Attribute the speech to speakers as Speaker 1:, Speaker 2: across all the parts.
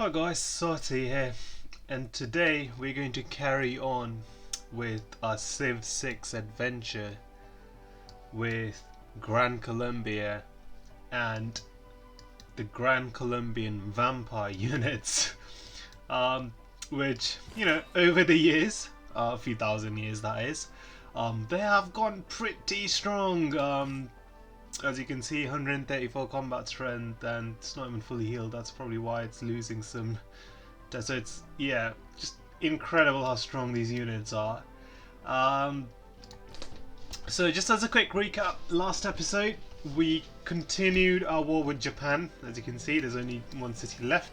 Speaker 1: Hi guys, Sati here, and today we're going to carry on with our Civ 6 adventure with Grand Colombia and the Grand Colombian vampire units, which, over the years, a few thousand years that is, they have gone pretty strong. As you can see, 134 combat strength, and it's not even fully healed. That's probably why it's losing some. So it's, yeah, just incredible how strong these units are. So just as a quick recap, last episode we continued our war with Japan. As you can see, there's only one city left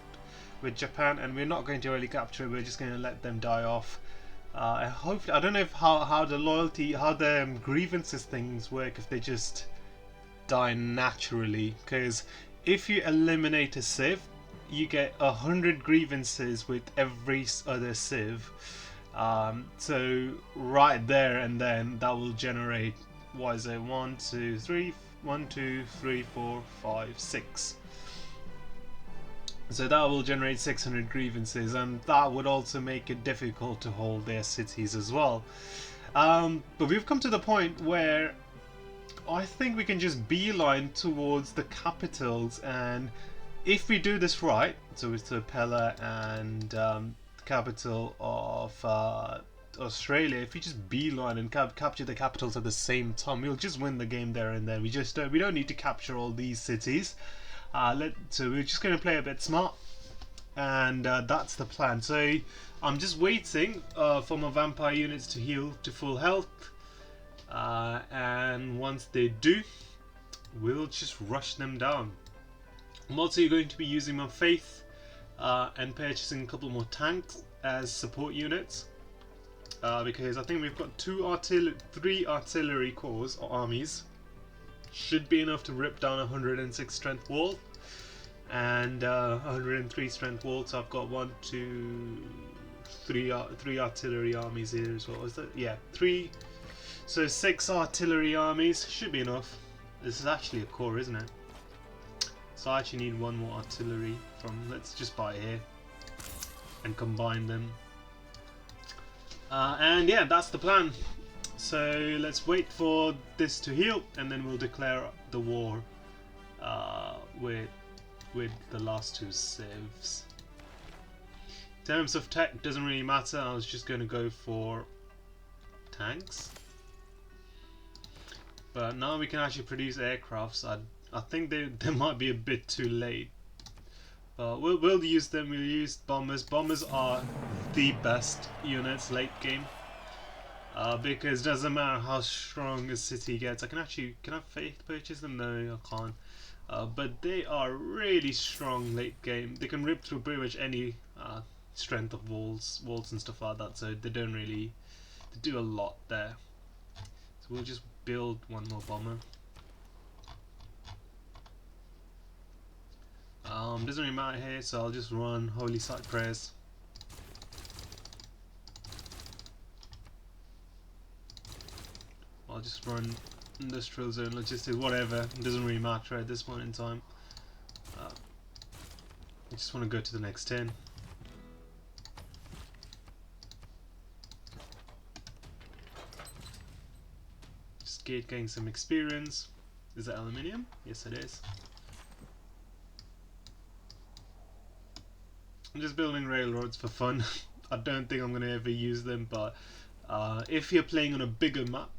Speaker 1: with Japan, and we're not going to really capture it. We're just going to let them die off. Hopefully, I don't know if how the loyalty, how the grievances things work, if they just die naturally, because if you eliminate a civ, you get 100 grievances with every other civ. So right there and then that will generate, what is it, 1 2 3 1 2 3 4 5 6. So that will generate 600 grievances, and that would also make it difficult to hold their cities as well. But we've come to the point where I think we can just beeline towards the capitals, and if we do this right, so it's Pella and the capital of Australia, if we just beeline and capture the capitals at the same time, we'll just win the game there and then. We don't need to capture all these cities. So we're just going to play a bit smart, and that's the plan. So I'm just waiting for my vampire units to heal to full health. And once they do, we'll just rush them down. I'm also going to be using my faith and purchasing a couple more tanks as support units, because I think we've got three artillery corps or armies. Should be enough to rip down a 106 strength wall and 103 strength wall. So I've got three artillery armies here as well. Is that, yeah, three. So 6 artillery armies should be enough. This is actually a core, isn't it? So I actually need one more artillery from, let's just buy it here and combine them. And yeah, that's the plan. So let's wait for this to heal, and then we'll declare the war with the last 2 civs. In terms of tech, doesn't really matter. I was just going to go for tanks. But now we can actually produce aircrafts. I think they might be a bit too late. But we'll use them. We'll use bombers. Bombers are the best units late game. Because it doesn't matter how strong a city gets. Can I faith purchase them? No, I can't. But they are really strong late game. They can rip through pretty much any strength of walls and stuff like that. So they do a lot there. So we'll just build one more bomber. Doesn't really matter here, so I'll just run Holy Site Prayers. I'll just run Industrial Zone, Logistics, whatever. It doesn't really matter at this point in time. I just want to go to the next 10. Just getting some experience. Is that aluminium? Yes, it is. I'm just building railroads for fun. I don't think I'm going to ever use them, but if you're playing on a bigger map,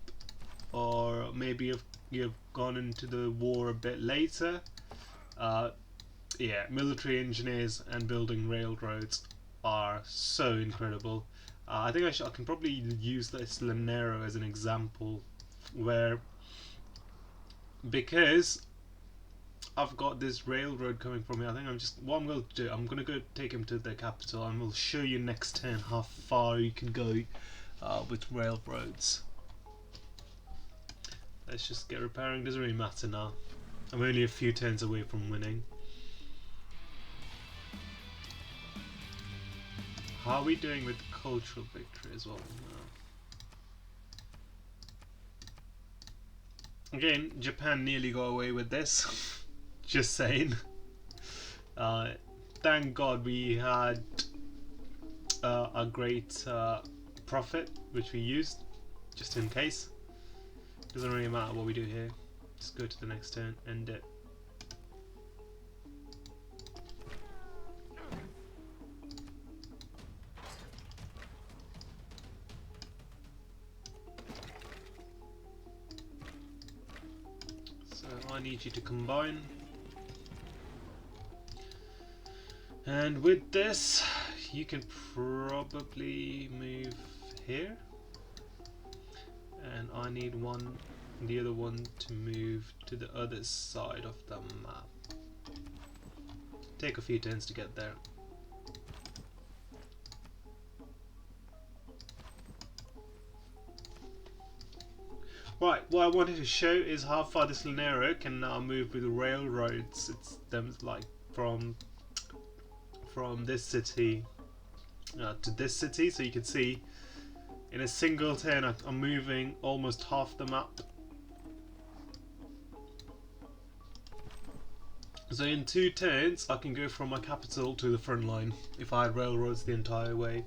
Speaker 1: or maybe if you've gone into the war a bit later, yeah, military engineers and building railroads are so incredible. I think I can probably use this Lanero as an example, where, because I've got this railroad coming from me, I think what I'm going to do, I'm going to go take him to the capital, and we'll show you next turn how far you can go with railroads. Let's just get repairing. Doesn't really matter now. I'm only a few turns away from winning. How are we doing with cultural victory as well? No. Again, Japan nearly got away with this. Just saying. thank God we had a great profit, which we used just in case. Doesn't really matter what we do here. Just go to the next turn, end it. So I need you to combine. And with this, you can probably move here. And I need the other one to move to the other side of the map. Take a few turns to get there. Right, what I wanted to show is how far this Linero can now move with railroads. It's them like from this city to this city, so you can see in a single turn I'm moving almost half the map. So in 2 turns I can go from my capital to the front line if I had railroads the entire way.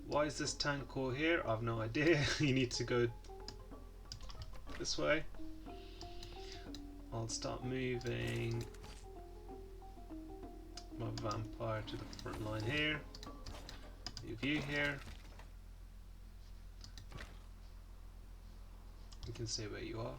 Speaker 1: Why is this tank corps here? I have no idea. You need to go this way. I'll start moving my vampire to the front line here. Move you here. You can say where you are.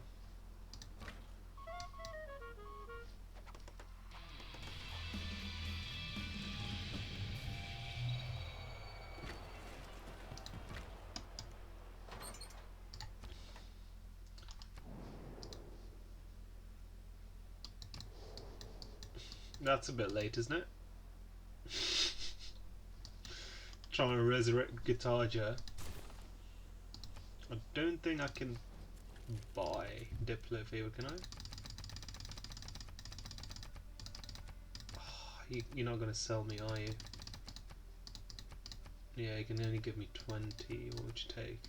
Speaker 1: That's a bit late, isn't it? Trying to resurrect Guitarja. I don't think I can buy Diplo Fever, can I? Oh, you're not going to sell me, are you? Yeah, you can only give me 20. What would you take?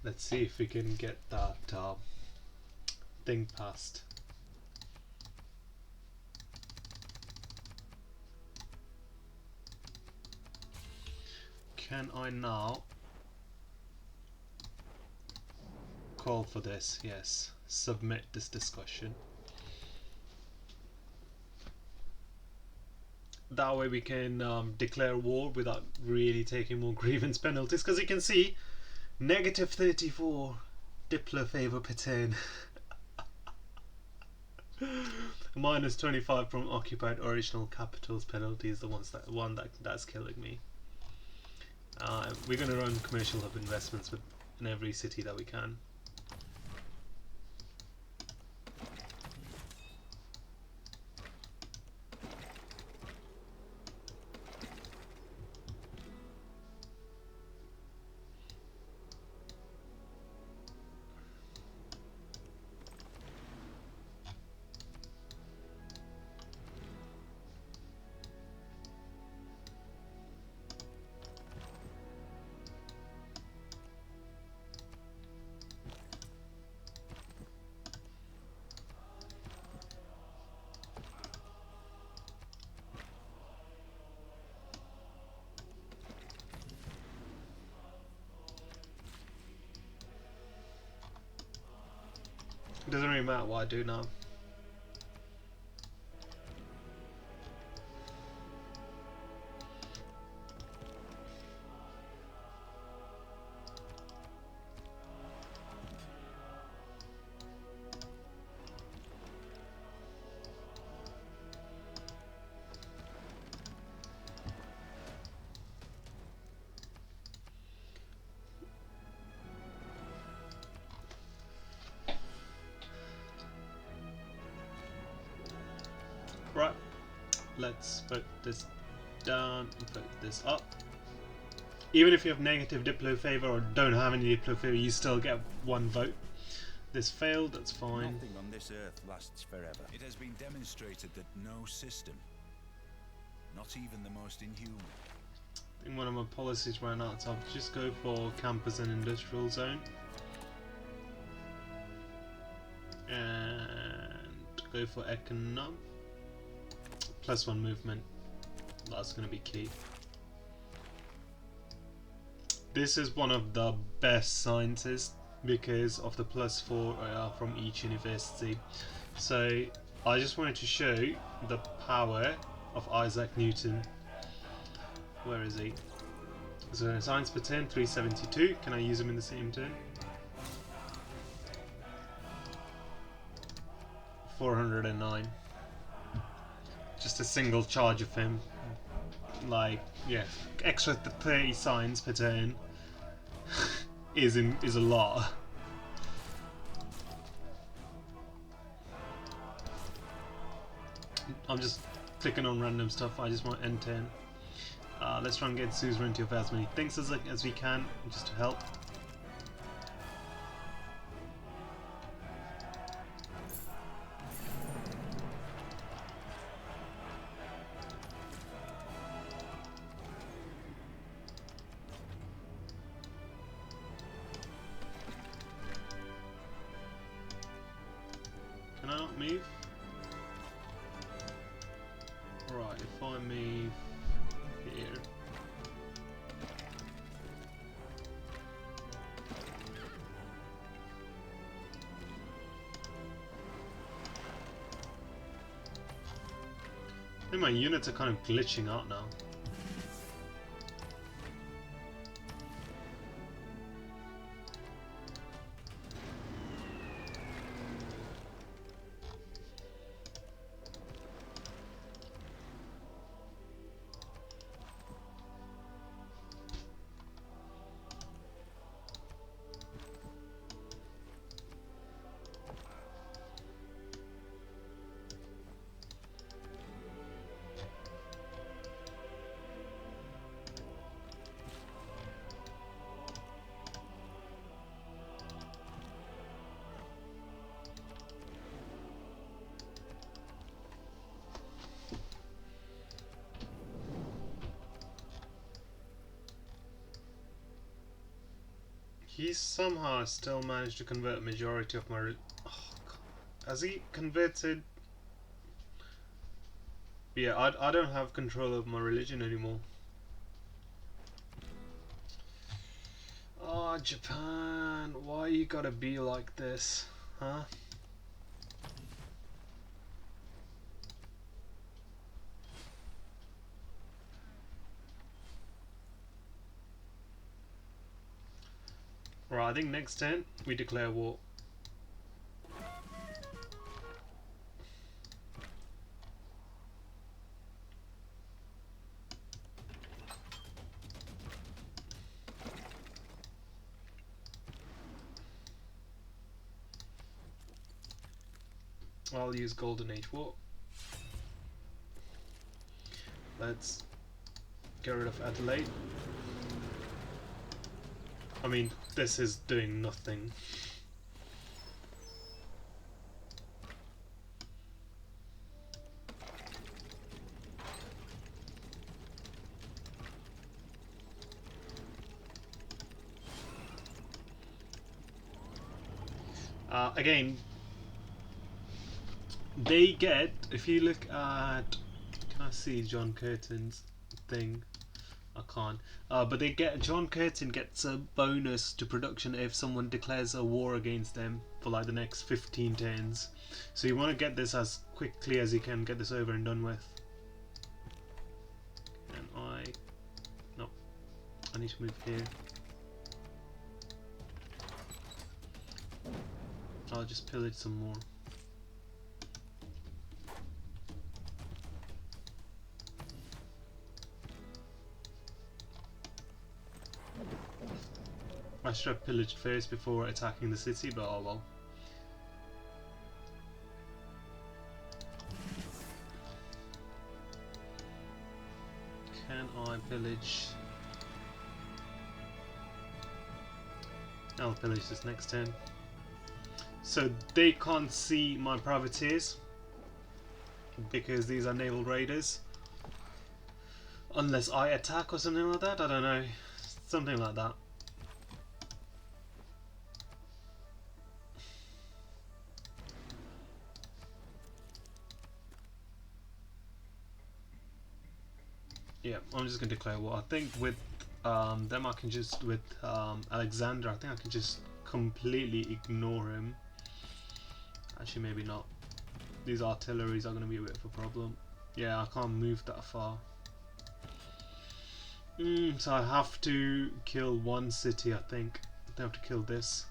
Speaker 1: Let's see if we can get that thing passed. Can I now call for this? Yes. Submit this discussion. That way we can declare war without really taking more grievance penalties, because you can see negative 34 Diplo favor per turn. Minus 25 from occupied original capitals penalties. The one that's killing me. We're going to run commercial hub investments in every city that we can. It doesn't really matter what I do now. Right, let's put this down and put this up. Even if you have negative Diplo favor or don't have any Diplo favor, you still get 1 vote. This failed, that's fine.
Speaker 2: Nothing on this earth lasts forever.
Speaker 3: It has been demonstrated that no system, not even the most inhuman,
Speaker 1: I think one of my policies ran out, so I'll just go for campus and industrial zone. And go for economic. +1 movement. That's going to be key. This is one of the best scientists because of the +4 from each university. So I just wanted to show the power of Isaac Newton. Where is he? So science per turn 372. Can I use him in the same turn? 409. Just a single charge of him. Like, yeah, extra 30 science per turn is a lot. I'm just clicking on random stuff. I just want N10. Let's try and get suzerainty of as many things as we can, just to help. Can I not move? Right, if I move here. I think my units are kind of glitching out now. He somehow still managed to convert a majority of my... Oh, has he converted... Yeah, I don't have control of my religion anymore. Oh, Japan, why you gotta be like this, huh? Right, I think next turn we declare war. I'll use Golden Age War. Let's get rid of Adelaide. I mean, this is doing nothing. Again, they get, if you look at, can I see John Curtin's thing? I can't. But they get, John Curtin gets a bonus to production if someone declares a war against them for like the next 15 turns. So you want to get this as quickly as you can, get this over and done with. And no, I need to move here. I'll just pillage some more. I should have pillaged first before attacking the city, but oh well. Can I pillage? I'll pillage this next turn. So they can't see my privateers because these are naval raiders. Unless I attack or something like that, I don't know. Something like that. Yeah, I'm just gonna declare war. I think with them I can just, with Alexander, I think I can just completely ignore him. Actually, maybe not. These artilleries are gonna be a bit of a problem. Yeah, I can't move that far. So I have to kill one city, I think. I have to kill this.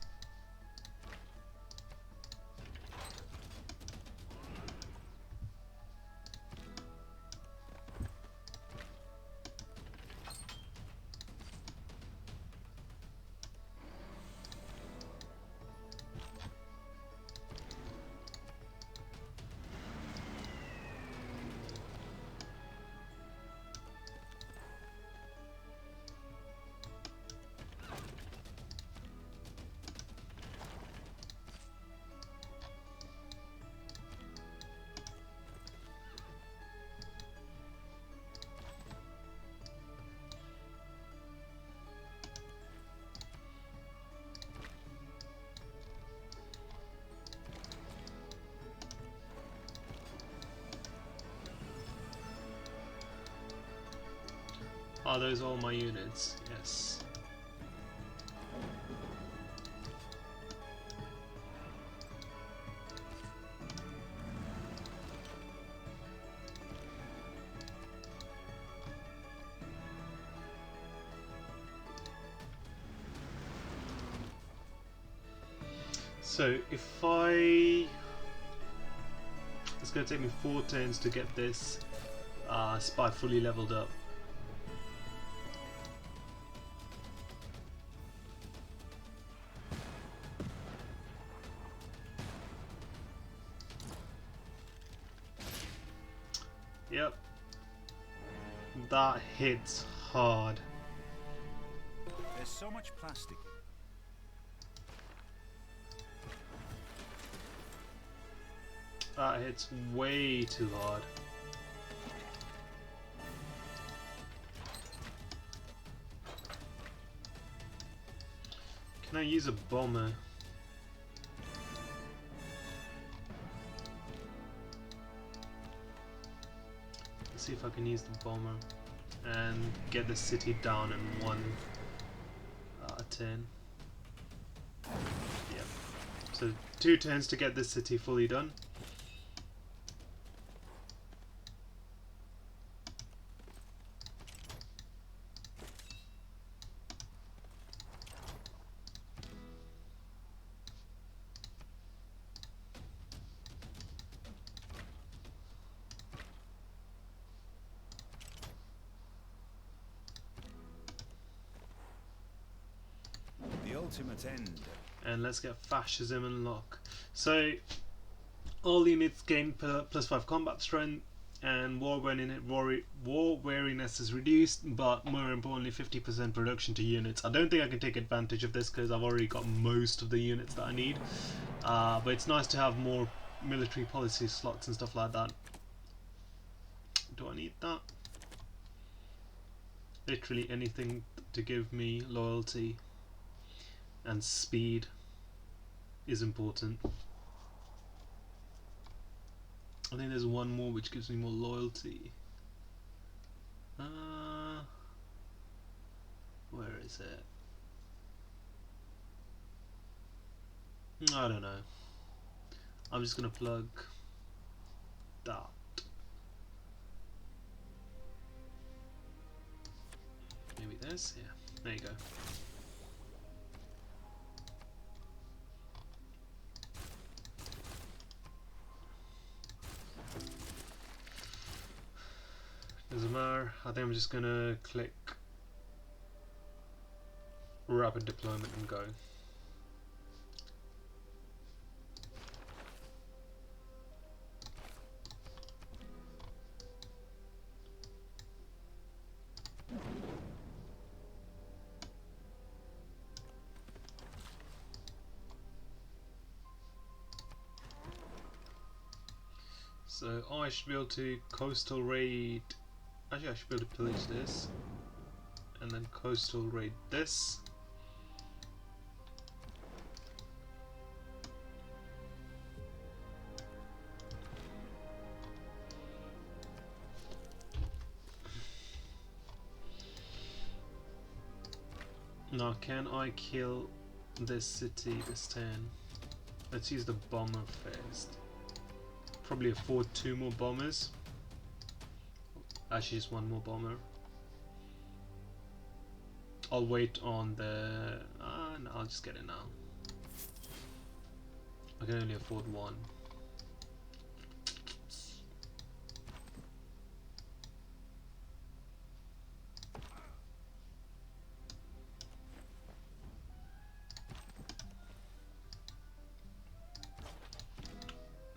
Speaker 1: Are those all my units? Yes. So if it's going to take me 4 turns to get this spy fully leveled up. Yep. That hits hard.
Speaker 2: There's so much plastic.
Speaker 1: That hits way too hard. Can I use a bomber? Let's see if I can use the bomber and get the city down in one turn. Yep. So 2 turns to get this city fully done.
Speaker 2: The ultimate end.
Speaker 1: And let's get fascism unlock. So all units gain +5 combat strength, and war wariness is reduced, but more importantly 50% production to units. I don't think I can take advantage of this because I've already got most of the units that I need, but it's nice to have more military policy slots and stuff like that. Do I need that? Literally anything to give me loyalty and speed is important. I think there's one more which gives me more loyalty. Where is it? I don't know. I'm just gonna plug that. Maybe this? Yeah. There you go. Doesn't matter. I think I'm just gonna click rapid deployment and go. So I should be able to coastal raid Actually, I should be able to pillage this. And then coastal raid this. Now, can I kill this city this turn? Let's use the bomber first. Probably afford 2 more bombers. Actually, just 1 more bomber. I'll wait on the... no, I'll just get it now. I can only afford 1.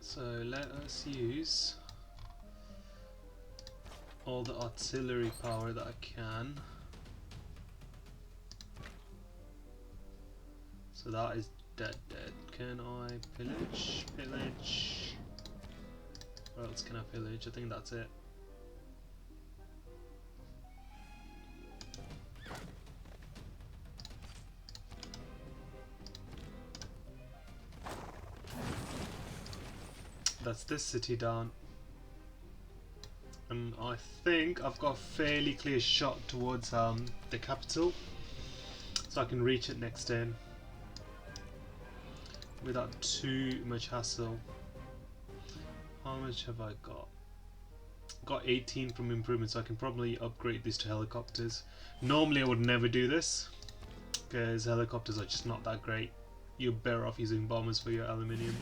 Speaker 1: So let us use all the artillery power that I can. So that is dead. Can I pillage? Pillage. What else can I pillage? I think that's it. That's this city down. And I think I've got a fairly clear shot towards the capital. So I can reach it next turn without too much hassle. How much have I got? Got 18 from improvement, so I can probably upgrade this to helicopters. Normally I would never do this because helicopters are just not that great. You're better off using bombers for your aluminium.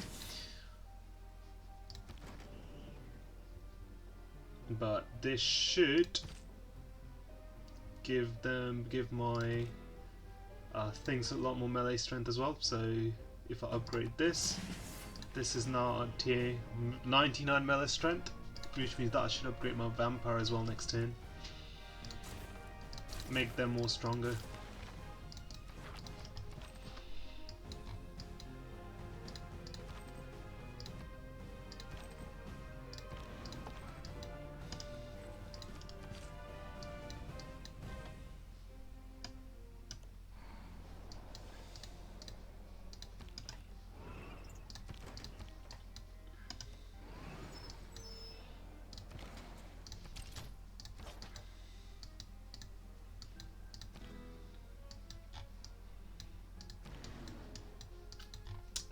Speaker 1: But this should give my things a lot more melee strength as well. So if I upgrade this, this is now on tier 99 melee strength, which means that I should upgrade my vampire as well next turn. Make them more stronger.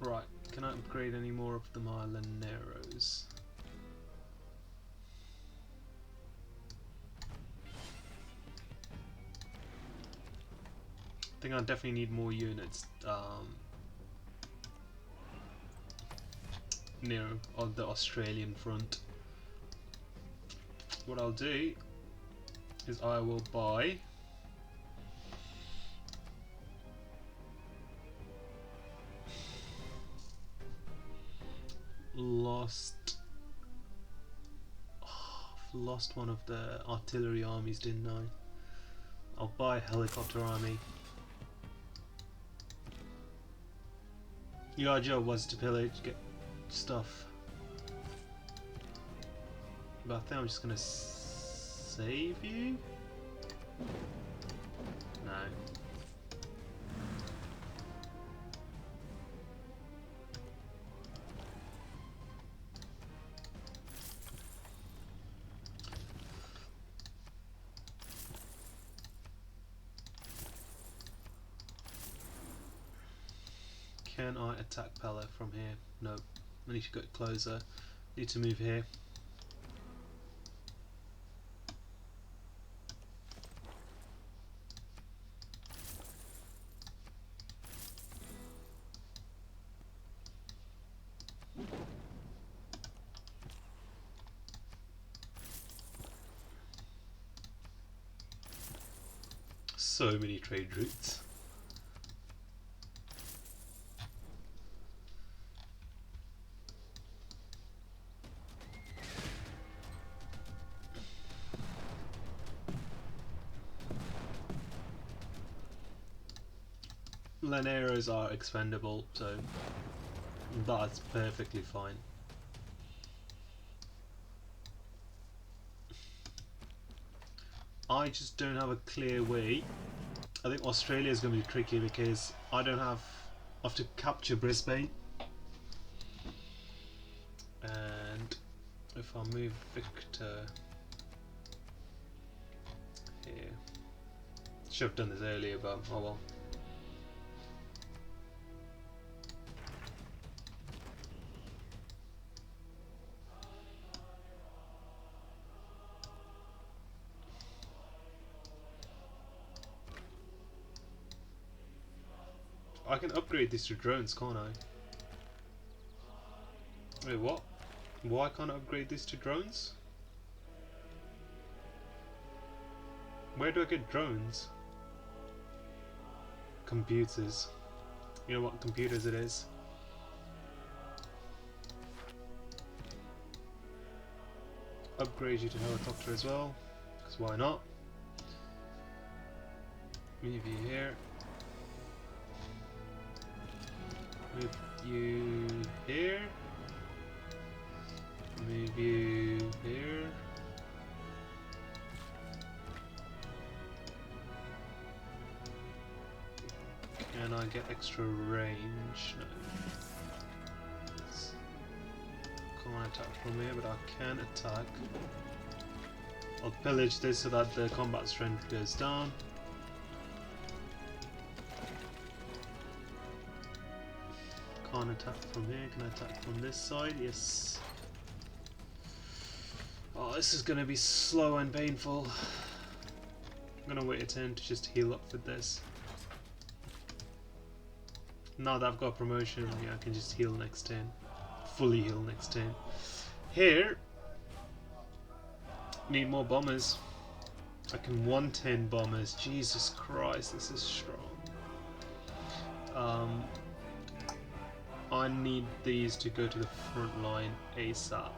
Speaker 1: Right, can I upgrade any more of the Mileneros? I think I definitely need more units near on the Australian front. What I'll do is I will buy lost one of the artillery armies, didn't I? I'll buy a helicopter army. Your job was to pillage, get stuff. But I think I'm just gonna save you? No. Can I attack Pella from here? No. I need to get closer. Need to move here. So many trade routes. Laneros are expendable, so that's perfectly fine. I just don't have a clear way. I think Australia is going to be tricky because I have to capture Brisbane, and if I move Victor here, should have done this earlier, but oh well. I can upgrade this to drones, can't I? Wait, what? Why can't I upgrade this to drones? Where do I get drones? Computers. You know what computers it is? Upgrade you to helicopter as well, because why not? Move you here. Move you here. Move you here. Can I get extra range? No. Can't attack from here, but I can attack. I'll pillage this so that the combat strength goes down. Can't attack from here. Can I attack from this side? Yes. Oh, this is going to be slow and painful. I'm going to wait a turn to just heal up with this. Now that I've got promotion, yeah, I can just heal next turn. Fully heal next turn. Here, need more bombers. I can 110 bombers. Jesus Christ, this is strong. I need these to go to the front line ASAP.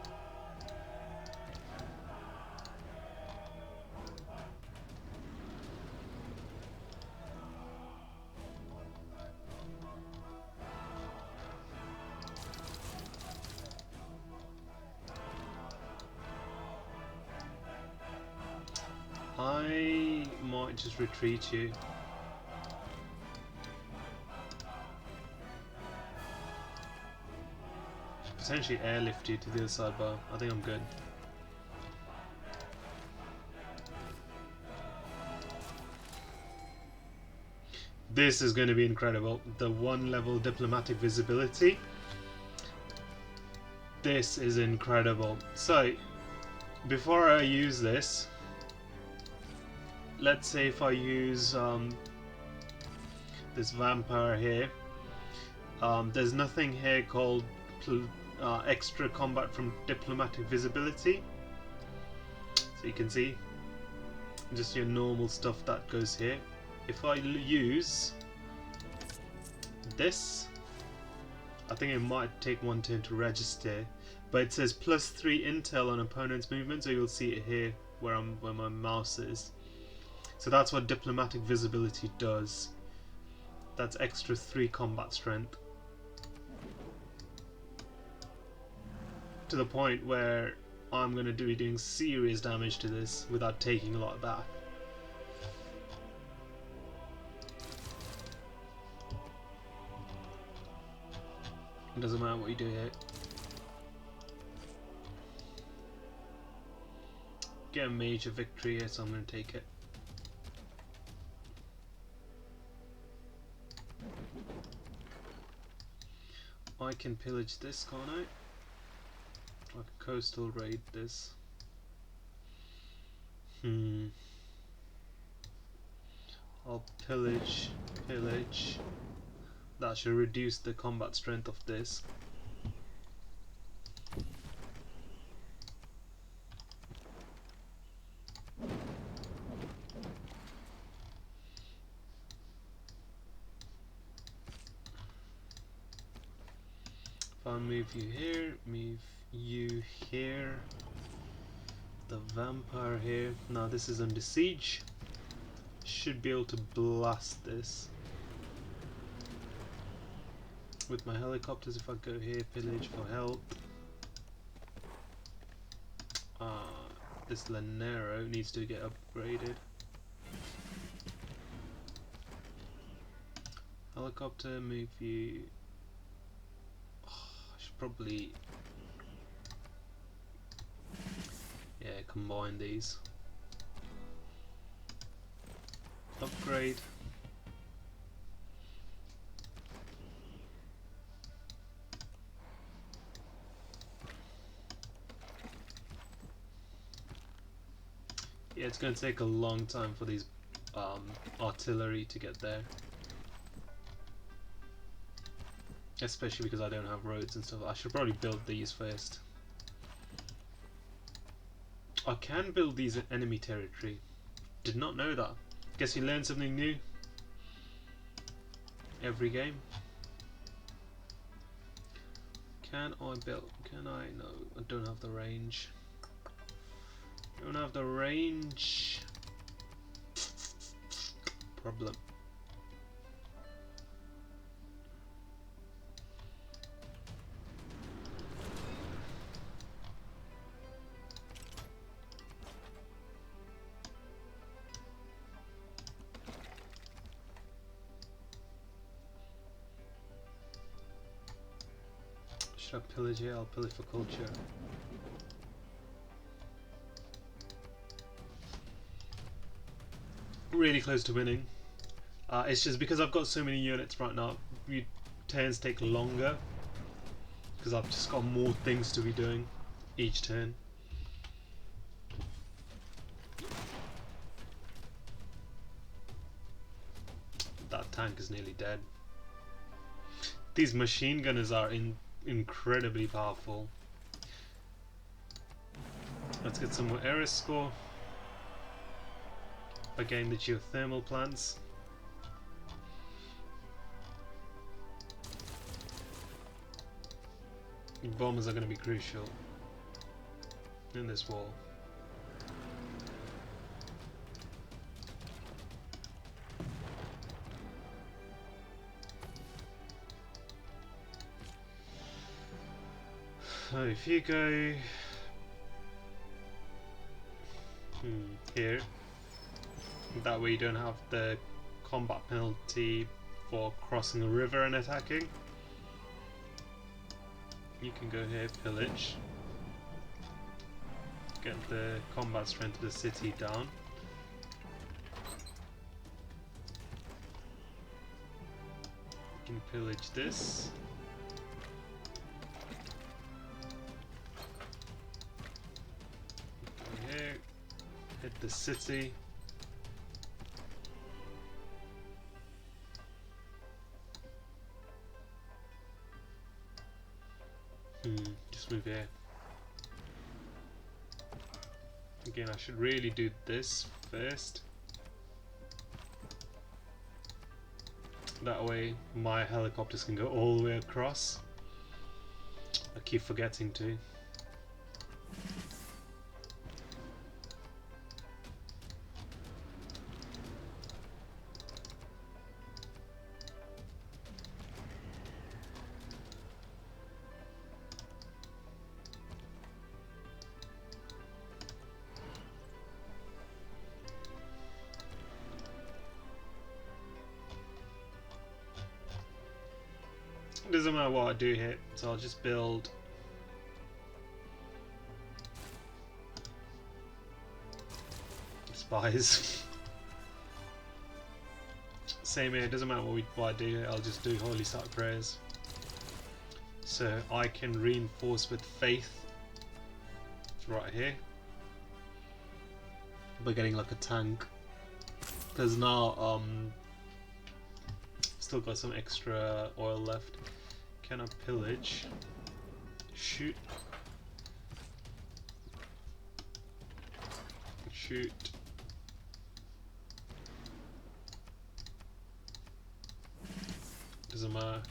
Speaker 1: I might just retreat you. Potentially airlift you to the other side, but I think I'm good. This is going to be incredible. The 1 level diplomatic visibility. This is incredible. So, before I use this, let's say if I use this vampire here, there's nothing here called extra combat from diplomatic visibility. So you can see just your normal stuff that goes here. If I use this, I think it might take 1 turn to register, but it says +3 intel on opponent's movement, so you'll see it here where my mouse is. So that's what diplomatic visibility does. That's extra 3 combat strength. To the point where I'm going to be doing serious damage to this without taking a lot back. It doesn't matter what you do here. Get a major victory here, so I'm going to take it. I can pillage this, can't I? I can coastal raid this. I'll pillage. That should reduce the combat strength of this. If I move you here, move you here, the vampire here. Now this is under siege. Should be able to blast this with my helicopters. If I go here, pillage for help. this Lanero needs to get upgraded. Helicopter, move you. Oh, I should probably, yeah, combine these. Upgrade. Yeah, it's going to take a long time for these artillery to get there. Especially because I don't have roads and stuff. I should probably build these first. I can build these in enemy territory. Did not know that. Guess you learn something new every game. Can I build? Can I? No, I don't have the range. Don't have the range. Problem. Should I pillage here? I'll pillage for culture. Really close to winning. It's just because I've got so many units right now, turns take longer because I've just got more things to be doing each turn. That tank is nearly dead. These machine gunners are incredibly powerful. Let's get some more air score. Again, the geothermal plants. Bombers are going to be crucial in this war. So if you go here, that way you don't have the combat penalty for crossing a river and attacking. You can go here, pillage, get the combat strength of the city down. You can pillage this. Go here, hit the city. Just move here. Again, I should really do this first. That way my helicopters can go all the way across. I keep forgetting to. Doesn't matter what I do here, so I'll just build spies. Same here, doesn't matter what I do here, I'll just do holy start prayers. So I can reinforce with faith right here by getting like a tank. Because now still got some extra oil left. Can I pillage? Shoot. Shoot. Doesn't matter.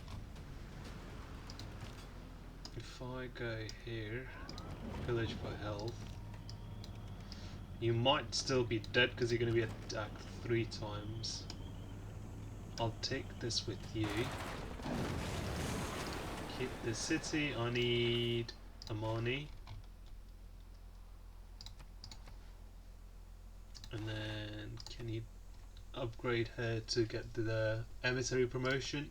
Speaker 1: If I go here, pillage for health, you might still be dead because you're going to be attacked 3 times. I'll take this with you. Keep the city. I need Amani. And then can you upgrade her to get the emissary promotion?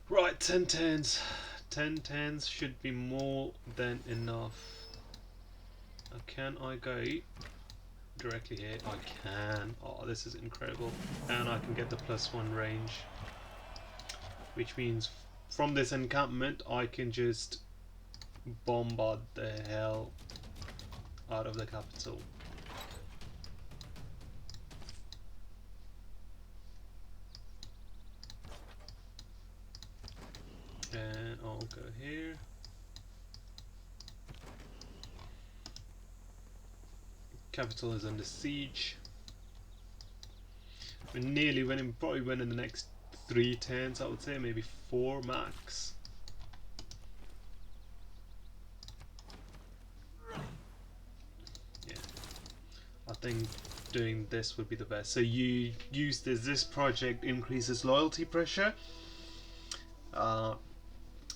Speaker 1: Right, 10 tens. 10 tens should be more than enough. Can I go directly here? I can. Oh, this is incredible. And I can get the +1 range. Which means from this encampment I can just bombard the hell out of the capital. And I'll go here. Capital is under siege. We're nearly winning, probably win in the next 3 turns, I would say, maybe 4 max. Yeah, I think doing this would be the best. So you use this project increases loyalty pressure,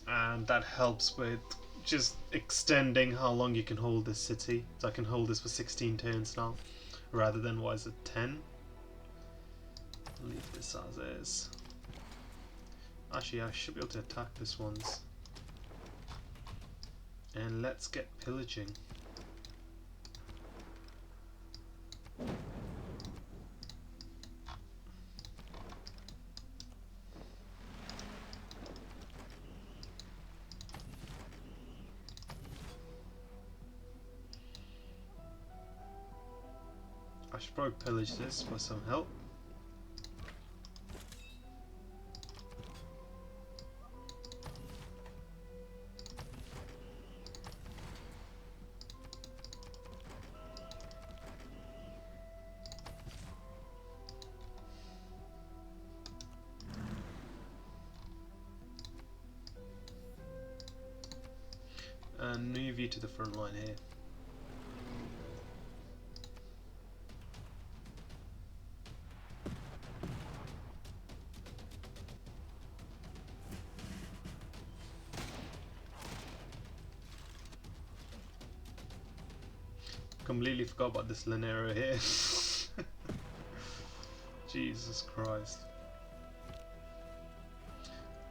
Speaker 1: and that helps with just extending how long you can hold this city. So I can hold this for 16 turns now, rather than, what is it, 10? Leave this as is. Actually, I should be able to attack this once. And let's get pillaging. I should probably pillage this for some help. And move you to the front line here. Completely forgot about this Lanero here. Jesus Christ.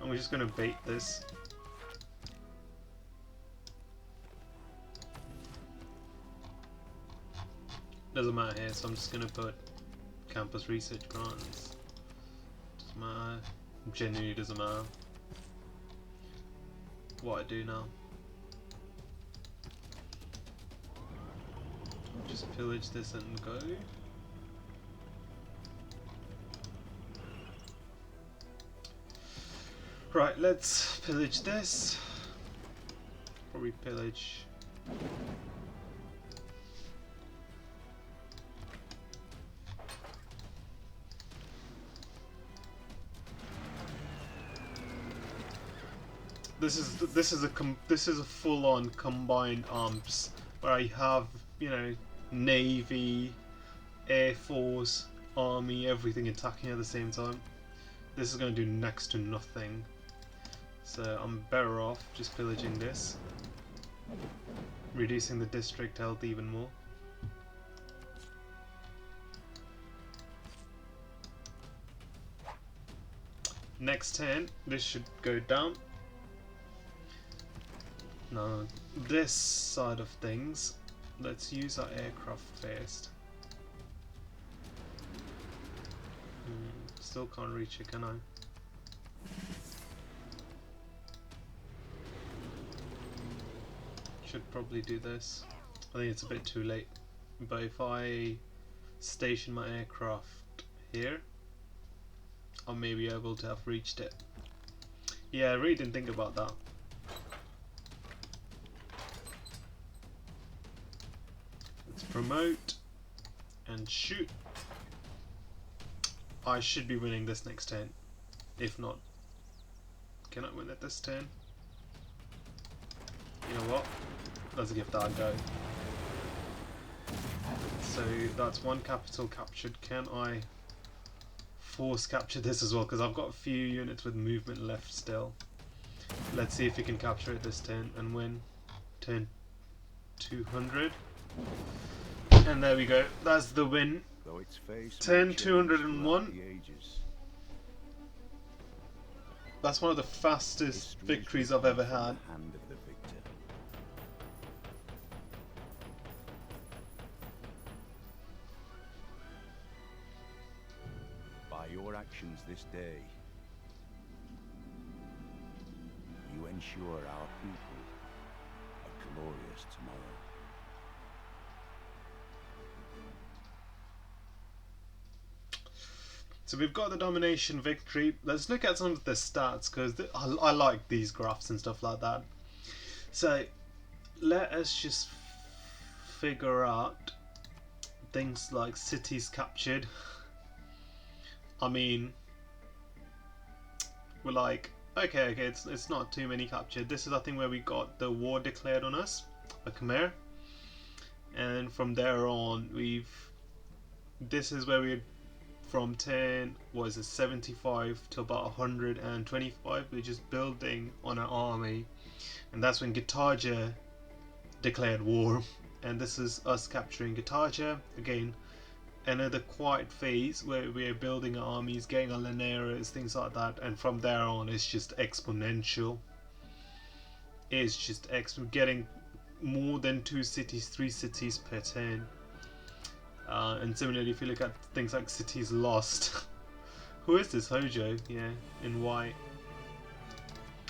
Speaker 1: And we're just gonna bait this. Doesn't matter here, so I'm just gonna put campus research grants. Doesn't matter. Genuinely doesn't matter what I do now. Just pillage this and go. Right, let's pillage this. Probably pillage. This is a full-on combined arms where I have, you know, Navy, Air Force, Army, everything attacking at the same time. This is going to do next to nothing, so I'm better off just pillaging this, reducing the district health even more. Next turn, this should go down. Now, this side of things, let's use our aircraft first. Still can't reach it, can I? Should probably do this. I think it's a bit too late. But if I station my aircraft here, I may be able to have reached it. Yeah, I really didn't think about that. Let's promote and shoot. I should be winning this next turn. If not, can I win it this turn? You know what? Let's give that a go. So that's one capital captured. Can I force capture this as well? Because I've got a few units with movement left still. Let's see if we can capture it this turn and win. Turn 200. And there we go. That's the win.
Speaker 2: Though its face
Speaker 1: 10,201.
Speaker 2: the ages.
Speaker 1: That's one of the fastest
Speaker 2: History is
Speaker 1: victories
Speaker 2: written
Speaker 1: I've ever
Speaker 2: from
Speaker 1: had.
Speaker 2: the hand of the victor. By your actions this day, you ensure our people a glorious tomorrow.
Speaker 1: So we've got the domination victory. Let's look at some of the stats, because I like these graphs and stuff like that. So let us just figure out things like cities captured. I mean, we're like, okay, it's not too many captured. This is, I think, where we got the war declared on us, a Khmer, and from there on this is where we, from 75 to about 125, we're just building on an army, and that's when Gitaja declared war, and this is us capturing Gitaja again. Another quiet phase where we're building armies, getting our Lineras, things like that, and from there on it's just exponential. It's just getting more than 2 cities, 3 cities per turn. And similarly, if you look at things like cities lost, who is this? Hojo, yeah, in white.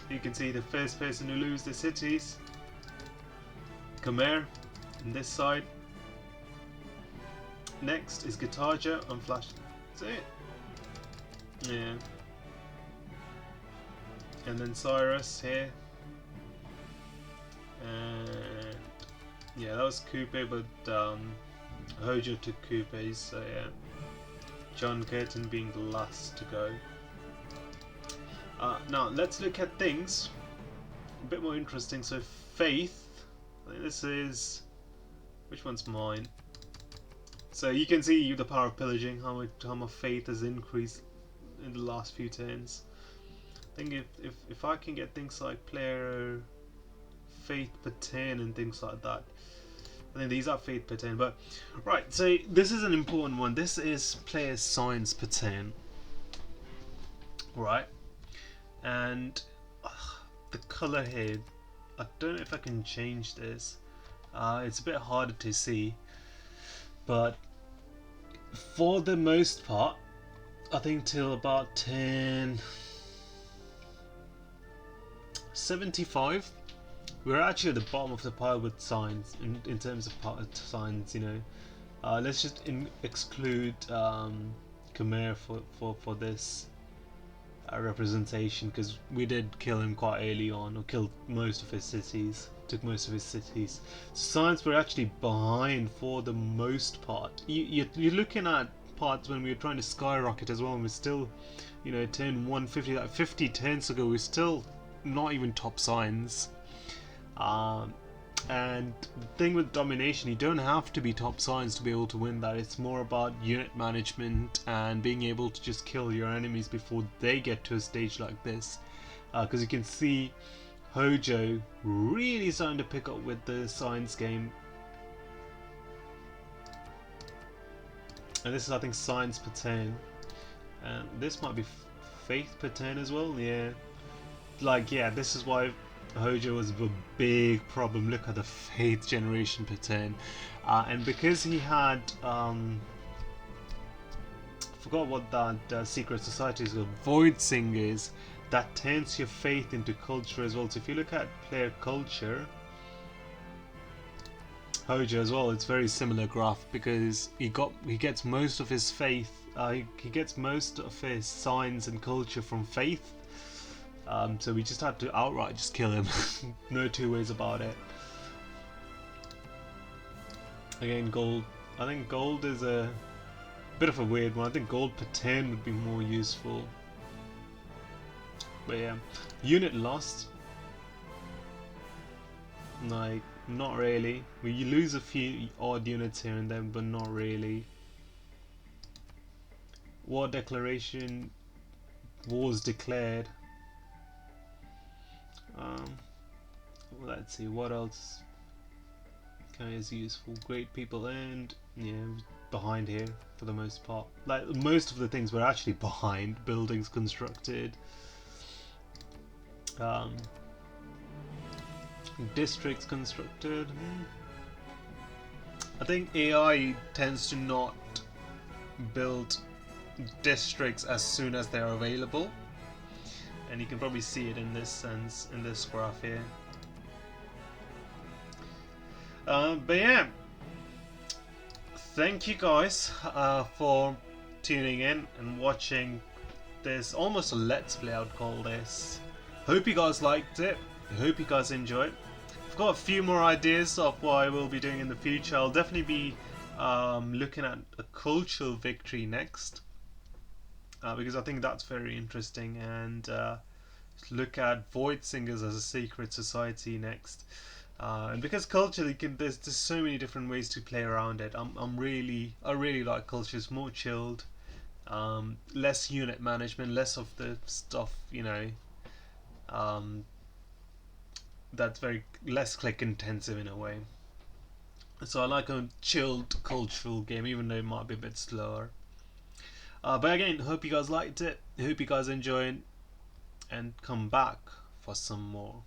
Speaker 1: You can see the first person to lose the cities, Khmer, on this side. Next is Gitaja on flash. That's it. Yeah. And then Cyrus here. And yeah, that was Coupe, but Hojo took Coupe's, so yeah. John Curtin being the last to go. Now let's look at things a bit more interesting. So Faith, I think this is, which one's mine? So you can see the power of pillaging, how much faith has increased in the last few turns. I think if I can get things like player faith per turn and things like that, I think these are faith per turn. But right, so this is an important one. This is player science per turn, right? And the color here, I don't know if I can change this. It's a bit harder to see. But for the most part, I think till about 1075, we're actually at the bottom of the pile with signs in terms of signs. You know, let's just exclude Khmer for this representation, because we did kill him quite early on, or killed most of his cities. Took most of his cities. Science were actually behind for the most part. You're looking at parts when we were trying to skyrocket as well, and we're still, you know, turn 150, like 50 turns ago, we're still not even top science. And the thing with domination, you don't have to be top science to be able to win that. It's more about unit management and being able to just kill your enemies before they get to a stage like this. Because you can see Hojo really starting to pick up with the science game. And this is, I think, science per turn. And this might be faith per turn as well, yeah. Like, yeah, this is why Hojo was a big problem. Look at the faith generation per turn. And because he had, forgot what that secret society is called, Void Singers, that turns your faith into culture as well. So if you look at player culture, Hojo as well, it's very similar graph, because he gets most of his faith, he gets most of his signs and culture from faith. So we just had to outright just kill him. No two ways about it. Again, gold. I think gold is a bit of a weird one. I think gold per turn would be more useful. But yeah, unit lost. Like, not really. You lose a few odd units here and there, but not really. War declaration. Wars declared. Let's see, what else Okay, is useful. Great people and behind here for the most part. Like most of the things were actually behind. Buildings constructed. Um, Districts constructed. I think AI tends to not build districts as soon as they're available, and you can probably see it in this sense in this graph here. But yeah, thank you guys for tuning in and watching this almost a let's play, I'd call this. Hope you guys liked it. Hope you guys enjoyed. I've got a few more ideas of what I will be doing in the future. I'll definitely be looking at a cultural victory next, because I think that's very interesting, and look at void singers as a secret society next. And because culturally, there's just so many different ways to play around it. I really like culture. It's more chilled, less unit management, less of the stuff um, that's very less click intensive in a way. So I like a chilled cultural game, even though it might be a bit slower. But again, hope you guys liked it. Hope you guys enjoyed, and come back for some more.